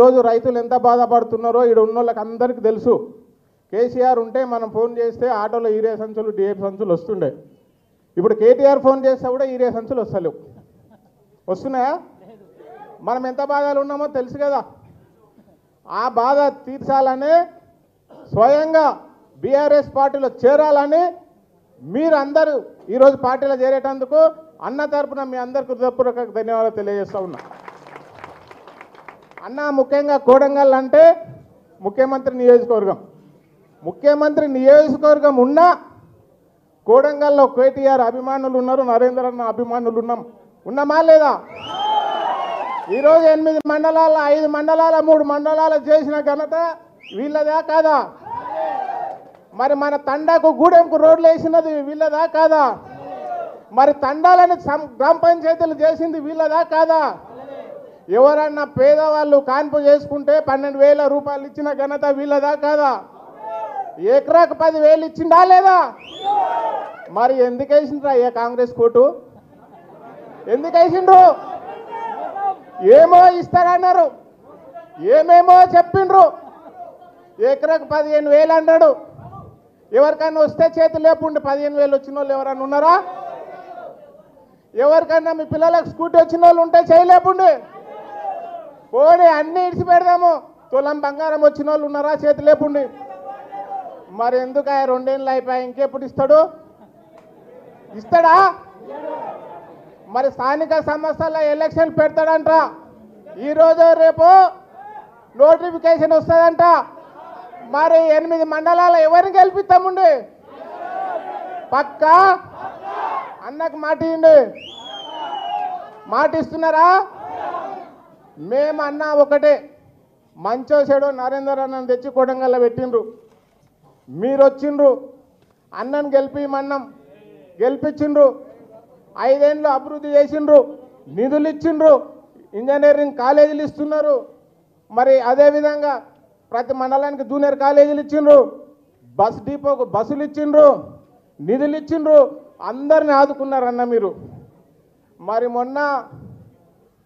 రోజు రైతులు ఎంత బాధపడుతున్నారో ఈడ ఉన్నోళ్ళకి అందరికీ తెలుసు. కేసీఆర్ ఉంటే మనం ఫోన్ చేస్తే ఆటోలో ఈరే సంచులు డిఏపి సంచులు వస్తుండే. ఇప్పుడు కేటీఆర్ ఫోన్ చేస్తే కూడా ఈరే సంచులు వస్తలేవు. వస్తున్నాయా? మనం ఎంత బాధలు ఉన్నామో తెలుసు కదా. ఆ బాధ తీర్చాలని స్వయంగా బీఆర్ఎస్ పార్టీలో చేరాలని మీరు అందరూ ఈరోజు పార్టీలో చేరేటందుకు అన్న తరపున మీ అందరికీ హృదయపూర్వక ధన్యవాదాలు తెలియజేస్తా ఉన్నా. అన్న ముఖ్యంగా కోడంగల్ అంటే ముఖ్యమంత్రి నియోజకవర్గం ఉన్నా కోడంగల్లో కేటీఆర్ అభిమానులు ఉన్నారు, నరేంద్ర అన్న అభిమానులు ఉన్నామా లేదా? ఈరోజు 8 మండలాల 5 మండలాల 3 మండలాలు చేసిన ఘనత వీళ్ళదా కాదా? మరి మన తండాకు గూడెంకు రోడ్లు వేసినది వీళ్ళదా కాదా? మరి తండాలని గ్రామ పంచాయతీలు చేసింది వీళ్ళదా కాదా? ఎవరన్నా పేదవాళ్ళు కాన్పు చేసుకుంటే 12,000 రూపాయలు ఇచ్చిన ఘనత వీళ్ళదా కాదా? ఎకరాకు 10,000 ఇచ్చిందా లేదా? మరి ఎందుకు వేసిండ్రా ఏ కాంగ్రెస్ కోటు? ఎందుకు వేసిండ్రు? ఏమో ఇస్తారన్నారు, ఏమేమో చెప్పిండ్రు. ఎకరాకు 15,000 అన్నాడు. ఎవరికన్నా వస్తే చేతి లేపుండి 15,000 వచ్చిన వాళ్ళు ఎవరన్నా ఉన్నారా? ఎవరికన్నా మీ పిల్లలకు స్కూటీ వచ్చిన వాళ్ళు ఉంటే చేయలేపుండి. పోనీ అన్ని ఇడిచి పెడదాము. తులం బంగారం వచ్చిన వాళ్ళు ఉన్నారా? చేతి లేపుండి. మరి ఎందుకు 2 ఏళ్ళు అయిపోయాయి, ఇంకెప్పుడు ఇస్తాడు? ఇస్తాడా? మరి స్థానిక సంస్థల ఎలక్షన్ పెడతాడంట. ఈరోజు రేపు నోటిఫికేషన్ వస్తుందంట. మరి 8 మండలాల ఎవరిని గెలిపిస్తామండి? పక్కా అన్నకు మాట ఇవ్వండి. మాట ఇస్తున్నారా? మేము అన్న ఒకటే, మంచో చెడో నరేందర్ అన్నను తెచ్చి కొడంగల్లో పెట్టిండ్రు. మీరు వచ్చిండ్రు, అన్నను గెలిపించిండ్రు. 5 ఏళ్ళు అభివృద్ధి చేసిండ్రు, నిధులు ఇచ్చిండ్రు, ఇంజనీరింగ్ కాలేజీలు ఇస్తున్నారు. మరి అదేవిధంగా ప్రతి మండలానికి జూనియర్ కాలేజీలు ఇచ్చిండ్రు, బస్ డిపోకు బస్సులు ఇచ్చిండ్రు, నిధులు ఇచ్చిండ్రు, అందరిని ఆదుకున్నారు అన్న మీరు. మరి మొన్న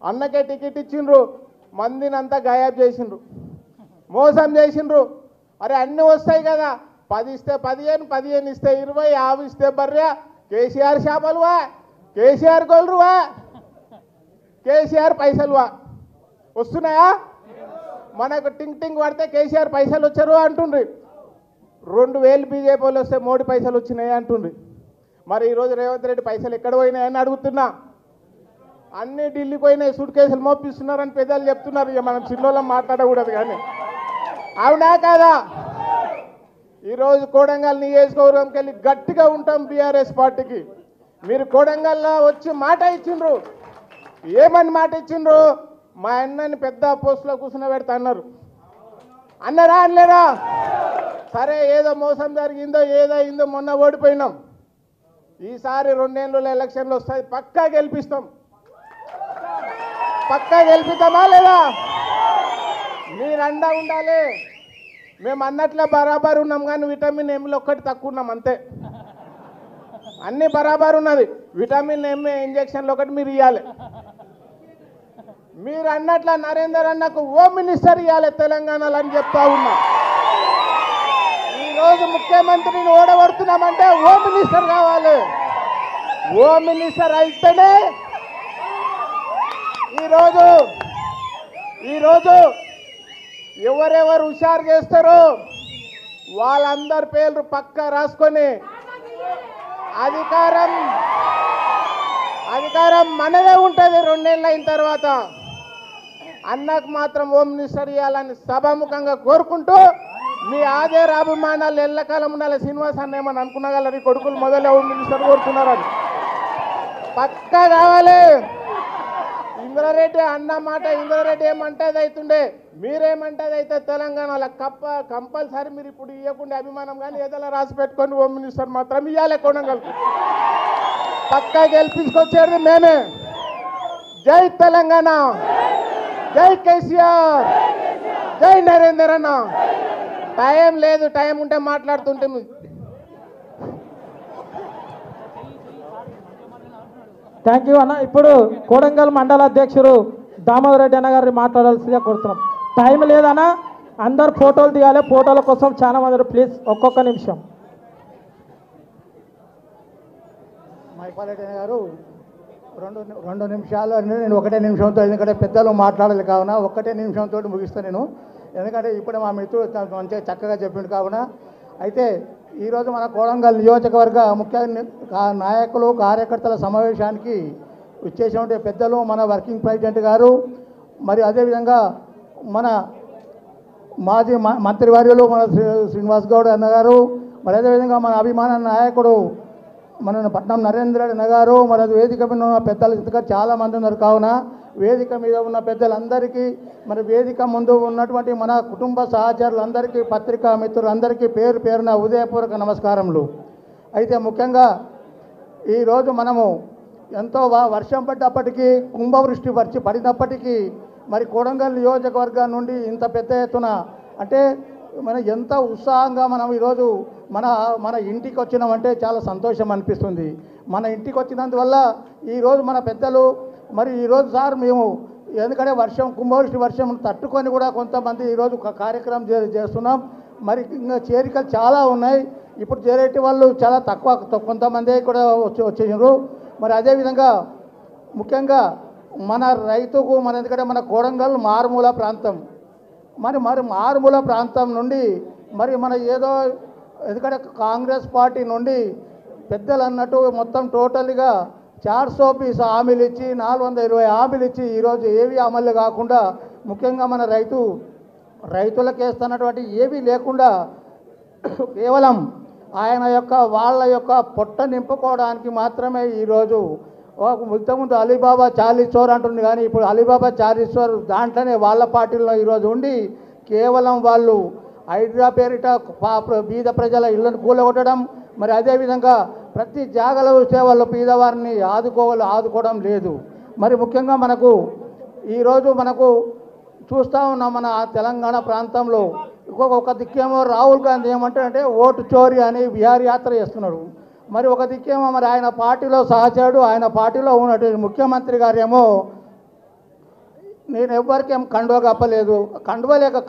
అన్నకే టికెట్ ఇచ్చిండ్రు, మందిని అంతా గాయాబ్ చేసిండ్రు, మోసం చేసిండ్రు. అరే అన్నీ వస్తాయి కదా, 10 ఇస్తే 15, 15 ఇస్తే 20, 50 ఇస్తే బర్రె. కేసీఆర్ చేపలువా, కేసీఆర్ గోల్రువా, కేసీఆర్ పైసలువా వస్తున్నాయా? మనకు టింగ్ టింగ్ పడితే కేసీఆర్ పైసలు వచ్చారు అంటుండ్రి. 2,000 బీజేపీ వాళ్ళు వస్తే మోడీ పైసలు వచ్చినాయి అంటుండ్రి. మరి ఈరోజు రేవంత్ రెడ్డి పైసలు ఎక్కడ పోయినాయని అడుగుతున్నా. అన్నీ ఢిల్లీకి పోయినాయి, సూట్ కేసులు మోపిస్తున్నారని పెద్దలు చెప్తున్నారు. ఇక మనం చిన్నోళ్ళం మాట్లాడకూడదు కానీ, అవునా కాదా? ఈరోజు కోడంగల్ నియోజకవర్గంకి వెళ్ళి గట్టిగా ఉంటాం బీఆర్ఎస్ పార్టీకి. మీరు కోడంగల్లో వచ్చి మాట ఇచ్చిండ్రు. ఏమని మాట ఇచ్చిండ్రు? మా అన్నని పెద్ద పోస్టులో కూర్చుని అన్నారు. అన్నారా అనలేరా? సరే, ఏదో మోసం జరిగిందో ఏదో అయిందో మొన్న ఓడిపోయినాం. ఈసారి 2 ఏళ్ళ ఎలక్షన్లు వస్తాయి, పక్కా గెలిపిస్తాం. పక్కా గెలిపిస్తామా లేదా? మీరు అండా ఉండాలి. మేము అన్నట్లే బరాబర్ ఉన్నాం, కానీ విటమిన్ ఎంలో ఒక్కటి తక్కువ ఉన్నాం అంతే. అన్నీ బరాబర్ ఉన్నది. విటమిన్ ఎం ఇంజక్షన్లు ఒకటి మీరు ఇవ్వాలి. మీరు అన్నట్ల నరేందర్ అన్నకు హోమ్ మినిస్టర్ ఇవ్వాలి తెలంగాణలో అని చెప్తా ఉన్నా. ఈరోజు ముఖ్యమంత్రిని ఓడగొడుతున్నామంటే హోమ్ మినిస్టర్ కావాలి. హోమ్ మినిస్టర్ అయితేనే ఈరోజు ఎవరెవరు హుషారు చేస్తారో వాళ్ళందరి పేర్లు పక్కా రాసుకొని అధికారం మనదే ఉంటుంది 2 ఏళ్ళు అయిన తర్వాత. అన్నకు మాత్రం హోమ్ మినిస్టర్ ఇవ్వాలని సభాముఖంగా కోరుకుంటూ, మీ ఆదేర అభిమానాలు ఎల్లకాలం ఉండాలి. శ్రీనివాస్ అన్న ఏమని అనుకున్నగలరు, కొడుకులు మొదలే హోమ్ మినిస్టర్ కోరుతున్నారని. పక్కా కావాలి. ఇంద్రారెడ్డి అన్న మాట, ఇంద్రారెడ్డి ఏమంటే అది అవుతుండే, మీరేమంటే అది అయితే తెలంగాణలో కంపల్సరీ. మీరు ఇప్పుడు ఇవ్వకుండా అభిమానం కానీ ఏదైనా రాసి పెట్టుకొని హోమ్ మినిస్టర్ మాత్రం ఇవ్వాలి కొడంగల్కి. పక్కా గెలిపించుకొచ్చేది మేమే. జై తెలంగాణ, జై కేసీఆర్, జై నరేందర్ అన్న. టైం లేదు, టైం ఉంటే మాట్లాడుతుంటే. థ్యాంక్ యూ అన్న. ఇప్పుడు కోడంగల్ మండల అధ్యక్షుడు దామోదర్ రెడ్డి అన్న గారిని మాట్లాడాల్సిందిగా కోరుతున్నాం. టైం లేదన్నా అందరు ఫోటోలు తీయాలి. ఫోటోల కోసం చాలా మంది ప్లీజ్ ఒక్కొక్క నిమిషం. మైపాలరెడ్డి గారు రెండు నిమిషాలు నేను ఒకటే నిమిషంతో, ఎందుకంటే పెద్దలు మాట్లాడాలి కావున ఒకటే నిమిషంతో ముగిస్తాను నేను. ఎందుకంటే ఇప్పుడు మా మిత్రుడు మంచిగా చక్కగా చెప్పిండు కావున. అయితే ఈరోజు మన కొడంగల్ నియోజకవర్గ ముఖ్య నాయకులు కార్యకర్తల సమావేశానికి వచ్చేసినటువంటి పెద్దలు మన వర్కింగ్ ప్రెసిడెంట్ గారు, మరి అదేవిధంగా మన మాజీ మంత్రివర్యులు మన శ్రీనివాస్ గౌడ్ అన్నగారు, మరి అదేవిధంగా మన అభిమాన నాయకుడు మన పట్నం నరేంద్ర అన్న గారు, మరి వేదిక మీద ఉన్న పెద్దలు ఇంతగా చాలామంది ఉన్నారు కావున వేదిక మీద ఉన్న పెద్దలందరికీ, మరి వేదిక ముందు ఉన్నటువంటి మన కుటుంబ సహచరులందరికీ, పత్రికా మిత్రులందరికీ పేరు పేరున ఉదయపూర్వక నమస్కారములు. అయితే ముఖ్యంగా ఈరోజు మనము ఎంతో వర్షం పడ్డప్పటికీ, కుంభవృష్టి పడినప్పటికీ, మరి కొడంగల్ నియోజకవర్గం నుండి ఇంత పెద్ద ఎత్తున అంటే మనం ఎంత ఉత్సాహంగా మనం ఈరోజు మన ఇంటికి వచ్చినామంటే చాలా సంతోషం అనిపిస్తుంది. మన ఇంటికి వచ్చినందువల్ల ఈరోజు మన పెద్దలు మరి ఈరోజు సార్ మేము ఎందుకంటే కుంభవృష్టి వర్షం తట్టుకొని కూడా కొంతమంది ఈరోజు కార్యక్రమం చేస్తున్నాం. మరి ఇంకా చేరికలు చాలా ఉన్నాయి. ఇప్పుడు చేరేటి వాళ్ళు చాలా తక్కువ, కొంతమంది కూడా వచ్చేసారు. మరి అదేవిధంగా ముఖ్యంగా మన రైతుకు ఎందుకంటే మన కొడంగల్ మారుమూల ప్రాంతం, మరి మారుమూల ప్రాంతం నుండి మరి మన ఏదో ఎందుకంటే కాంగ్రెస్ పార్టీ నుండి పెద్దలు అన్నట్టు మొత్తం టోటల్గా 420 హామీలు ఇచ్చి 420 హామీలు ఇచ్చి ఈరోజు ఏవి అమలు కాకుండా, ముఖ్యంగా మన రైతులకు వేస్తున్నటువంటి ఏవి లేకుండా కేవలం వాళ్ళ యొక్క పొట్ట నింపుకోవడానికి మాత్రమే ఈరోజు ఇంతకుముందు అలీబాబా చాలీస్ చోర్ అంటుంది, కానీ ఇప్పుడు అలీబాబా చాలీస్ చోర్ దాంట్లోనే వాళ్ళ పార్టీలో ఈరోజు ఉండి కేవలం వాళ్ళు హైడ్రా పేరిట బీద ప్రజల ఇళ్లను కూలగొట్టడం, మరి అదేవిధంగా ప్రతి జాగాలో వచ్చే వాళ్ళు పేదవారిని ఆదుకోవడం లేదు. మరి ముఖ్యంగా ఈరోజు మనకు చూస్తూ ఉన్నాం మన తెలంగాణ ప్రాంతంలో ఒక దిక్కేమో రాహుల్ గాంధీ ఏమంటారంటే ఓటు చోరీ అని విహార యాత్ర చేస్తున్నాడు. మరి ఒక దిక్కేమో మరి ఆయన పార్టీలో సహచరుడు, ఆయన పార్టీలో ఉన్నటువంటి ముఖ్యమంత్రి గారేమో నేను ఎవ్వరికేం కండువ కప్పలేదు,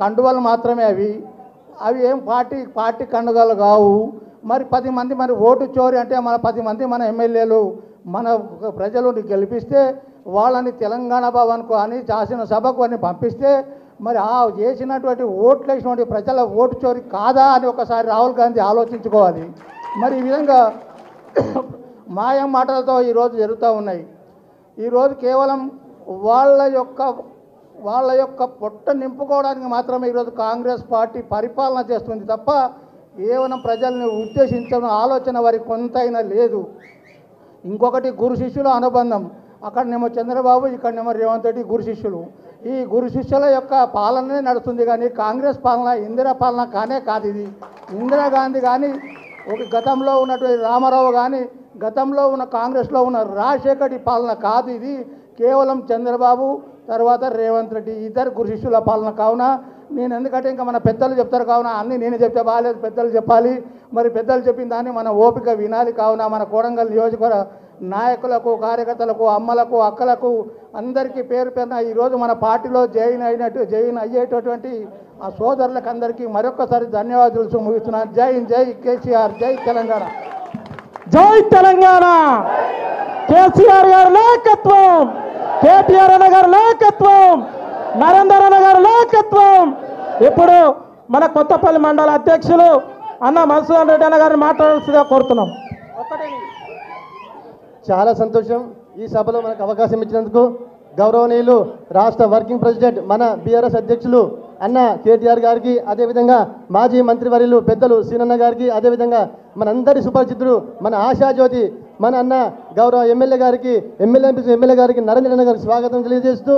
కండువలు మాత్రమే అవి ఏం పార్టీ కండువలు కావు. మరి 10 మంది మరి ఓటు చోరీ అంటే మన 10 మంది మన ఎమ్మెల్యేలు మన ప్రజలు గెలిపిస్తే వాళ్ళని తెలంగాణ భవన్కు అని శాసనసభకు అని పంపిస్తే మరి చేసినటువంటి ఓట్లు వేసినటువంటి ప్రజల ఓటు చోరీ కాదా అని ఒకసారి రాహుల్ గాంధీ ఆలోచించుకోవాలి. మరి ఈ విధంగా మాయం మాటలతో ఈరోజు జరుగుతూ ఉన్నాయి. ఈరోజు కేవలం వాళ్ళ యొక్క పొట్ట నింపుకోవడానికి మాత్రమే ఈరోజు కాంగ్రెస్ పార్టీ పరిపాలన చేస్తుంది తప్ప కేవలం ప్రజల్ని ఉద్దేశించిన ఆలోచన వారికి కొంతైనా లేదు. ఇంకొకటి గురు శిష్యుల అనుబంధం, అక్కడనేమో చంద్రబాబు, ఇక్కడనేమో రేవంత్ రెడ్డి గురు శిష్యులు. ఈ గురు శిష్యుల యొక్క పాలనే నడుస్తుంది, కానీ కాంగ్రెస్ పాలన ఇందిరా పాలన కాదు. ఇది ఇందిరాగాంధీ కానీ గతంలో ఉన్నటువంటి రామారావు కానీ గతంలో ఉన్న కాంగ్రెస్లో ఉన్న రాజశేఖర్ పాలన కాదు. ఇది కేవలం చంద్రబాబు తర్వాత రేవంత్ రెడ్డి ఇద్దరు గురు శిష్యుల పాలన. కావున నేను ఎందుకంటే ఇంకా మన పెద్దలు చెప్తారు కావున అన్నీ నేను చెప్తే బాగాలేదు, పెద్దలు చెప్పాలి. మరి పెద్దలు చెప్పిన దాన్ని మన ఓపిక వినాలి. కావున మన కొడంగల్ నియోజకవర్గ నాయకులకు, కార్యకర్తలకు, అమ్మలకు, అక్కలకు అందరికీ పేరు పేరున ఈరోజు మన పార్టీలో జాయిన్ అయ్యేటటువంటి ఆ సోదరులకు అందరికీ మరొకసారి ధన్యవాదాలు ముగిస్తున్నాను. జై జై కేసీఆర్, జై తెలంగాణ. జై తెలంగాణ. కేసీఆర్ గారి నాయకత్వం, కేటీఆర్ అన్న గారి నాయకత్వం, నరేందర్ అన్న గారి నాయకత్వం. ఇప్పుడు మన కొత్తపల్లి మండల అధ్యక్షులు అన్న మధుసూదన్ రెడ్డి అన్న గారిని మాట్లాడాల్సిందిగా కోరుతున్నాం. చాలా సంతోషం ఈ సభలో మనకు అవకాశం ఇచ్చినందుకు. గౌరవనీయులు రాష్ట్ర వర్కింగ్ ప్రెసిడెంట్ మన బీఆర్ఎస్ అధ్యక్షులు అన్న కేటీఆర్ గారికి, అదేవిధంగా మాజీ మంత్రివర్యులు పెద్దలు సీనన్న గారికి, అదేవిధంగా మనందరి సుపరిచితుడు మన ఆశాజ్యోతి మన అన్న గౌరవ ఎమ్మెల్యే గారికి, ఎమ్మెల్యే గారికి నరేంద్ర గారికి స్వాగతం తెలియజేస్తూ,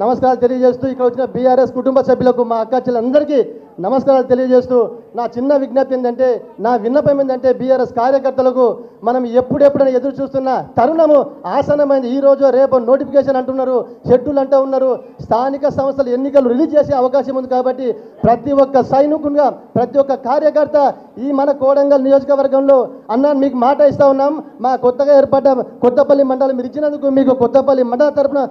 నమస్కారాలు తెలియజేస్తూ, ఇక్కడ వచ్చిన బీఆర్ఎస్ కుటుంబ సభ్యులకు, మా అక్క చెల్లెలందరికీ నమస్కారాలు తెలియజేస్తూ, నా చిన్న విజ్ఞప్తి ఏంటంటే, నా విన్నపం ఏంటంటే బీఆర్ఎస్ కార్యకర్తలకు మనం ఎప్పుడెప్పుడైనా ఎదురు చూస్తున్న తరుణము ఆసనమైంది. ఈ రోజు రేపు నోటిఫికేషన్ అంటున్నారు, షెడ్యూల్ అంటూ ఉన్నారు, స్థానిక సంస్థల ఎన్నికలు రిలీజ్ చేసే అవకాశం ఉంది. కాబట్టి ప్రతి ఒక్క సైనికునిగా, ప్రతి ఒక్క కార్యకర్త ఈ మన కొడంగల్ నియోజకవర్గంలో అన్న మీకు మాట ఇస్తా ఉన్నాం. మా కొత్తగా ఏర్పడ్డ కొత్తపల్లి మండలం మీరు ఇచ్చినందుకు మీకు కొత్తపల్లి మండల తరఫున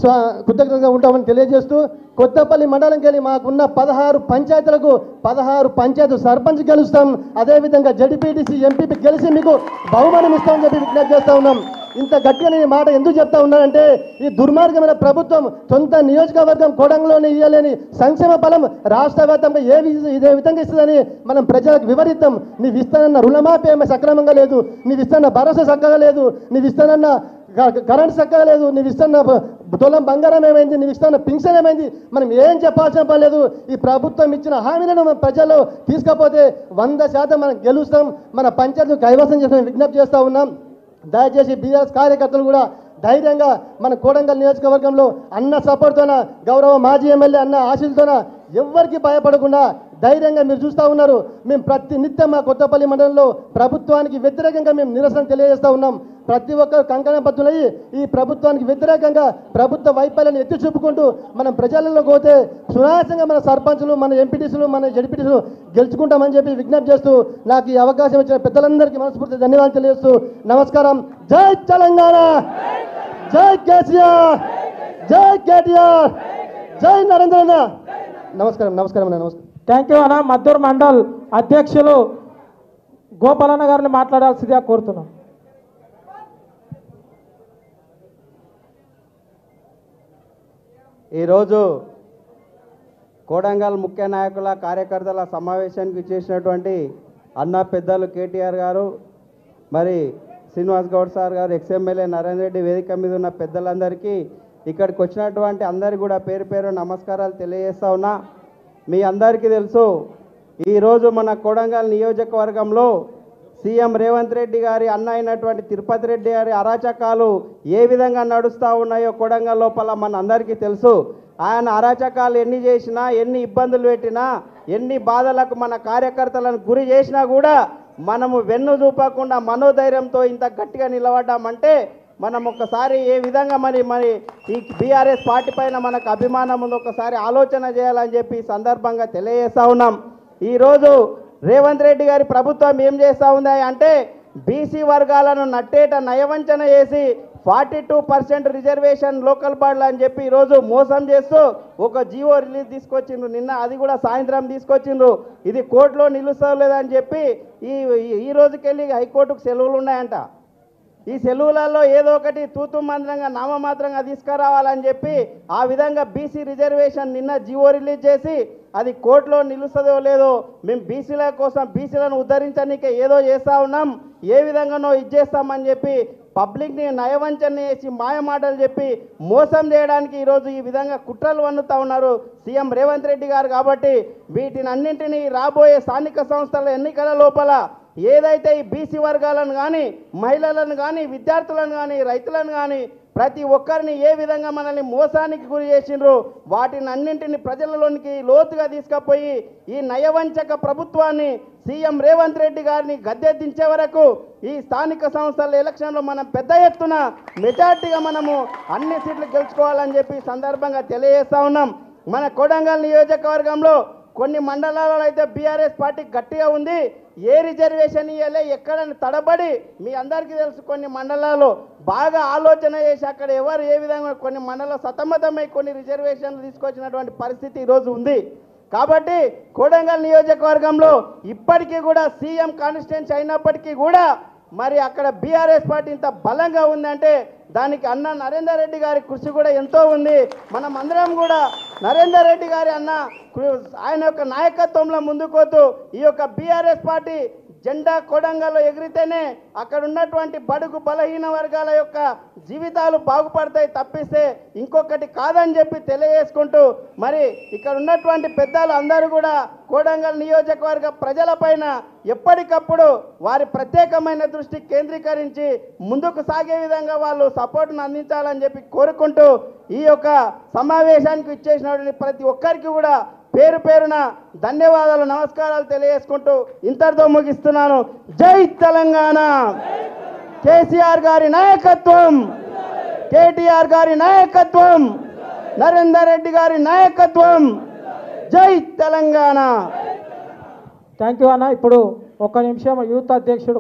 కృతజ్ఞతగా ఉంటామని తెలియజేస్తూ కొత్తపల్లి మండలంకి వెళ్ళి మాకున్న 16 పంచాయతీలకు 16 పంచాయతీ సర్పంచ్ గెలుస్తాం, అదేవిధంగా జడ్పీటీసీ ఎంపీపీ గెలిచి మీకు బహుమానం ఇస్తామని చెప్పి విజ్ఞప్తి చేస్తూ ఉన్నాం. ఇంత గట్టిగా నేను మాట ఎందుకు చెప్తా ఉన్నానంటే ఈ దుర్మార్గమైన ప్రభుత్వం సొంత నియోజకవర్గం కొడంగల్లోనే ఇవ్వలేని సంక్షేమ ఫలం రాష్ట్ర వ్యాప్తంగా ఇదే విధంగా ఇస్తుందని మనం ప్రజలకు వివరిద్దాం. నీవు ఇస్తానన్న రుణమాఫీ ఏమో సక్రమంగా లేదు, నీవు ఇస్తానన్న భరోసా చక్కగా లేదు, నీవు ఇస్తానన్న కరెంట్ చక్కగా లేదు, నీవు ఇస్తున్న తులం బంగారం ఏమైంది, నీవు ఇస్తున్న పింఛన్ ఏమైంది, మనం ఏం చెప్పాల్సిన పని లేదు. ఈ ప్రభుత్వం ఇచ్చిన హామీలను మన ప్రజలు తీసుకపోతే 100% మనం గెలుస్తాం, మన పంచాయతీ కైవసం చేసిన విజ్ఞప్తి చేస్తూ ఉన్నాం. దయచేసి బీఆర్ఎస్ కార్యకర్తలు కూడా ధైర్యంగా మన కొడంగల్ నియోజకవర్గంలో అన్న సపోర్ట్తోన గౌరవ మాజీ ఎమ్మెల్యే అన్న ఆశీస్సుతోన ఎవ్వరికి భయపడకుండా ధైర్యంగా మీరు చూస్తూ ఉన్నారు. మేము ప్రతి నిత్యం మా కొత్తపల్లి మండలంలో ప్రభుత్వానికి వ్యతిరేకంగా మేము నిరసన తెలియజేస్తూ ఉన్నాం. ప్రతి ఒక్కరు కంకణబద్ధులయ్యి ఈ ప్రభుత్వానికి వ్యతిరేకంగా ప్రభుత్వ వైఫల్యాన్ని ఎత్తి చూపుకుంటూ మనం ప్రజలలో పోతే సునాయాసంగా మన సర్పంచులు, మన ఎంపీటీసీలు, మన జడ్పీటీసీలు గెలుచుకుంటామని చెప్పి విజ్ఞప్తి చేస్తూ నాకు ఈ అవకాశం ఇచ్చిన పెద్దలందరికీ మనస్ఫూర్తి ధన్యవాదాలు తెలియజేస్తూ నమస్కారం. జై తెలంగాణ, జై కేసీఆర్, జై కేటీఆర్, జై నరేంద్ర అన్న. నమస్కారం అన్న. నమస్కారం. థ్యాంక్ యూ అన్న. మద్దూరు మండల్ అధ్యక్షులు గోపాలన్న గారిని మాట్లాడాల్సిందిగా కోరుతున్నాం. ఈరోజు కొడంగల్ ముఖ్య నాయకుల కార్యకర్తల సమావేశానికి చేసినటువంటి అన్న పెద్దలు కేటీఆర్ గారు, మరి శ్రీనివాస్ గౌడ్ సార్ గారు, ఎక్స్ఎమ్మెల్యే నరేంద్ర రెడ్డి, వేదిక మీద ఉన్న పెద్దలందరికీ, ఇక్కడికి వచ్చినటువంటి అందరికీ కూడా పేరు పేరు నమస్కారాలు తెలియజేస్తా ఉన్నా. మీ అందరికీ తెలుసు, ఈరోజు మన కొడంగల్ నియోజకవర్గంలో సీఎం రేవంత్ రెడ్డి గారి అన్న అయినటువంటి తిరుపతి రెడ్డి గారి అరాచకాలు ఏ విధంగా నడుస్తూ ఉన్నాయో కొడంగల్ లోపల మన అందరికీ తెలుసు. ఆయన అరాచకాలు ఎన్ని చేసినా, ఎన్ని ఇబ్బందులు పెట్టినా, ఎన్ని బాధలకు మన కార్యకర్తలను గురి చేసినా కూడా మనము వెన్ను చూపకుండా మనోధైర్యంతో ఇంత గట్టిగా నిలబడ్డామంటే మనం ఒక్కసారి ఏ విధంగా మరి ఈ బీఆర్ఎస్ పార్టీ పైన మనకు అభిమానం ఉందో ఒకసారి ఆలోచన చేయాలని చెప్పి ఈ సందర్భంగా తెలియజేస్తూ ఉన్నాం. ఈరోజు రేవంత్ రెడ్డి గారి ప్రభుత్వం ఏం చేస్తూ ఉంది అంటే బీసీ వర్గాలను నట్టేట నయవంచన చేసి 42% రిజర్వేషన్ లోకల్ బాడీలు అని చెప్పి ఈరోజు మోసం చేస్తూ ఒక జీవో రిలీజ్ తీసుకొచ్చిండ్రు. నిన్న అది కూడా సాయంత్రం తీసుకొచ్చిండ్రు. ఇది కోర్టులో నిలుస్తలేదని చెప్పి ఈ రోజుకెళ్ళి హైకోర్టుకు సెలవులు ఉన్నాయంట. ఈ సెలవులలో ఏదో ఒకటి తూతు మంత్రంగా నామమాత్రంగా తీసుకురావాలని చెప్పి ఆ విధంగా బీసీ రిజర్వేషన్ నిన్న జీవో రిలీజ్ చేసి అది కోర్టులో నిలుస్తుందో లేదో మేము బీసీల కోసం బీసీలను ఉద్ధరించడానికే ఏదో చేస్తూ ఉన్నాం, ఏ విధంగానో ఇచ్చేస్తామని చెప్పి పబ్లిక్ని నయవంచన చేసి మాయమాటలు చెప్పి మోసం చేయడానికి ఈరోజు ఈ విధంగా కుట్రలు వన్నుతూ ఉన్నారు సీఎం రేవంత్ రెడ్డి గారు. కాబట్టి వీటిని అన్నింటినీ రాబోయే స్థానిక సంస్థల ఎన్నికల లోపల ఏదైతే ఈ బీసీ వర్గాలను కానీ, మహిళలను కానీ, విద్యార్థులను కానీ, రైతులను కానీ ప్రతి ఒక్కరిని ఏ విధంగా మనల్ని మోసానికి గురి చేసిండ్రు వాటిని అన్నింటినీ ప్రజలలోనికి లోతుగా తీసుకుపోయి ఈ నయవంచక ప్రభుత్వాన్ని సీఎం రేవంత్ రెడ్డి గారిని గద్దె దించే వరకు ఈ స్థానిక సంస్థల ఎలక్షన్లో మనం పెద్ద ఎత్తున మెజార్టీగా మనము అన్ని సీట్లు గెలుచుకోవాలని చెప్పి సందర్భంగా తెలియజేస్తా ఉన్నాం. మన కొడంగల్ నియోజకవర్గంలో కొన్ని మండలాలలో అయితే బీఆర్ఎస్ పార్టీ గట్టిగా ఉంది. ఏ రిజర్వేషన్ ఇవ్వలే ఎక్కడని తడబడి మీ అందరికీ తెలుసు. కొన్ని మండలాలు బాగా ఆలోచన చేసి అక్కడ ఎవరు ఏ విధంగా కొన్ని మండలాలు సతమతమై కొన్ని రిజర్వేషన్లు తీసుకొచ్చినటువంటి పరిస్థితి ఈరోజు ఉంది. కాబట్టి కొడంగల్ నియోజకవర్గంలో ఇప్పటికీ కూడా సీఎం కాన్స్టిట్యున్సీ అయినప్పటికీ కూడా మరి అక్కడ బీఆర్ఎస్ పార్టీ ఇంత బలంగా ఉందంటే దానికి అన్న నరేందర్ రెడ్డి గారి కృషి కూడా ఎంతో ఉంది. మనం అందరం కూడా నరేందర్ రెడ్డి గారి ఆయన యొక్క నాయకత్వంలో ముందుకోతూ ఈ యొక్క బీఆర్ఎస్ పార్టీ జెండా కొడంగల్లో ఎగిరితేనే అక్కడ ఉన్నటువంటి బడుగు బలహీన వర్గాల యొక్క జీవితాలు బాగుపడతాయి తప్పిస్తే ఇంకొకటి కాదని చెప్పి తెలియజేసుకుంటూ మరి ఇక్కడ ఉన్నటువంటి పెద్దలు అందరూ కూడా కొడంగల్ నియోజకవర్గ ప్రజలపైన ఎప్పటికప్పుడు వారి ప్రత్యేకమైన దృష్టి కేంద్రీకరించి ముందుకు సాగే విధంగా వాళ్ళు సపోర్ట్ను అందించాలని చెప్పి కోరుకుంటూ ఈ యొక్క సమావేశానికి ఇచ్చేసినటువంటి ప్రతి ఒక్కరికి కూడా పేరు పేరున ధన్యవాదాలు, నమస్కారాలు తెలియజేసుకుంటూ ఇంతటితో ముగిస్తున్నాను. జై తెలంగాణ. కేసీఆర్ గారి నాయకత్వం, కేటీఆర్ గారి నాయకత్వం, నరేందర్ రెడ్డి గారి నాయకత్వం. జై తెలంగాణ. థ్యాంక్ యూ అన్న. ఇప్పుడు 1 నిమిషం యూత్ అధ్యక్షుడు